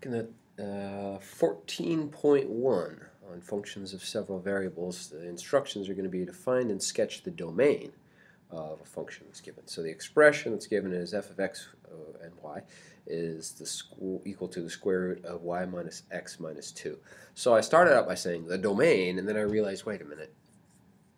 Looking at 14.1 on functions of several variables, the instructions are going to be to find and sketch the domain of a function that's given. So the expression that's given is f of x and y is equal to the square root of y minus x minus 2. So I started out by saying the domain, and then I realized, wait a minute,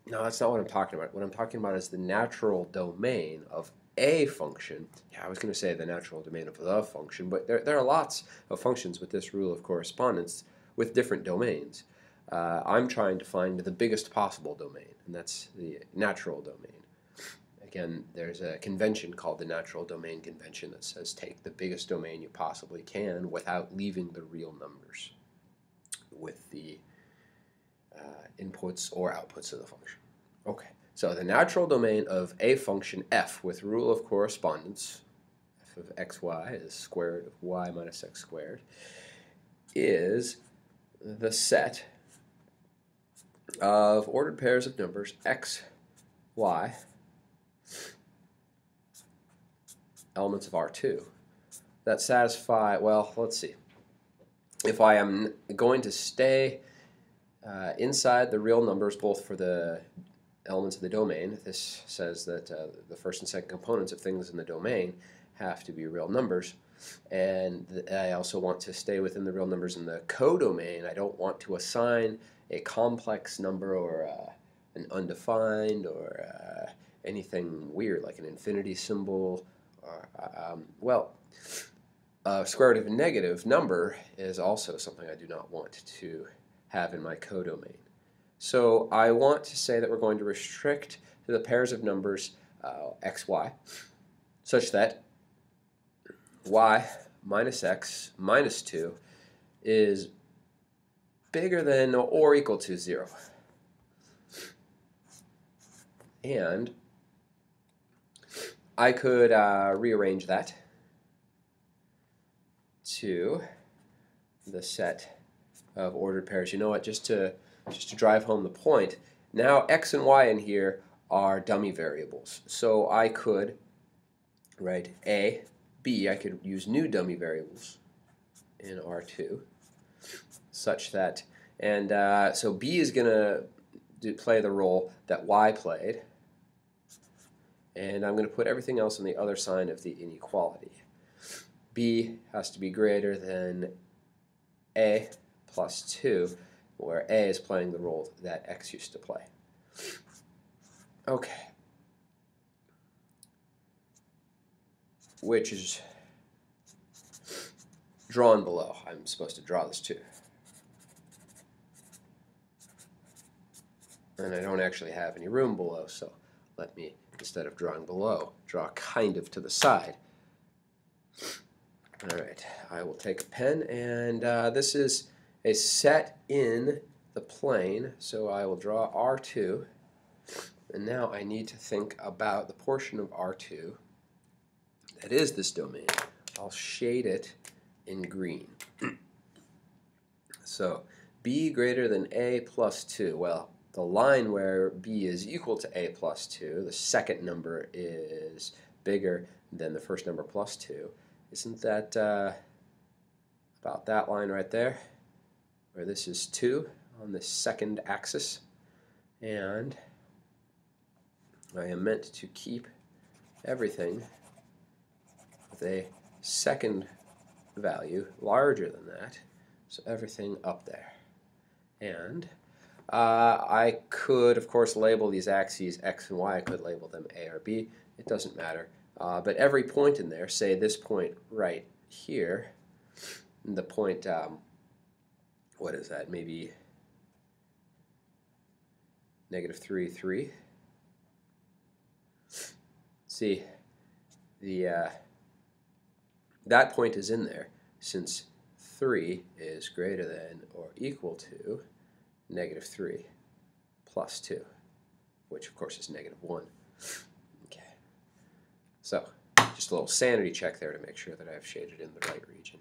no, that's not what I'm talking about. What I'm talking about is the natural domain of a function. Yeah, I was going to say the natural domain of the function, but there are lots of functions with this rule of correspondence with different domains. I'm trying to find the biggest possible domain, and that's the natural domain. Again, there's a convention called the natural domain convention that says take the biggest domain you possibly can without leaving the real numbers with the inputs or outputs of the function. Okay, so the natural domain of a function f with rule of correspondence, f of xy is square root of y minus x squared, is the set of ordered pairs of numbers x, y, elements of R2 that satisfy, well, let's see. If I am going to stay inside the real numbers both for the elements of the domain, this says that the first and second components of things in the domain have to be real numbers, and I also want to stay within the real numbers in the codomain. I don't want to assign a complex number or an undefined or anything weird like an infinity symbol. Or, square root of a negative number is also something I do not want to have in my codomain. So I want to say that we're going to restrict to the pairs of numbers x, y, such that y minus x minus 2 is bigger than or equal to 0. And I could rearrange that to the set of ordered pairs. You know what, just to drive home the point, now x and y in here are dummy variables. So I could write a, b, I could use new dummy variables in R2 such that, and so b is going to play the role that y played, and I'm going to put everything else on the other side of the inequality. B has to be greater than a plus 2, where a is playing the role that x used to play. Okay. Which is drawn below. I'm supposed to draw this too. And I don't actually have any room below, so let me, instead of drawing below, draw kind of to the side. Alright, I will take a pen, and this is a set in the plane, so I will draw R2, and now I need to think about the portion of R2 that is this domain. I'll shade it in green. So b greater than a plus 2. Well, the line where b is equal to a plus 2, the second number is bigger than the first number plus 2. Isn't that about that line right there, where this is 2 on the second axis? And I am meant to keep everything with a second value larger than that, so everything up there. And I could, of course, label these axes x and y. I could label them a or b. It doesn't matter. But every point in there, say this point right here, the point, what is that, maybe -3, 3. See, that point is in there since 3 is greater than or equal to -3 plus 2, which of course is -1. Okay. So, just a little sanity check there to make sure that I've shaded in the right region.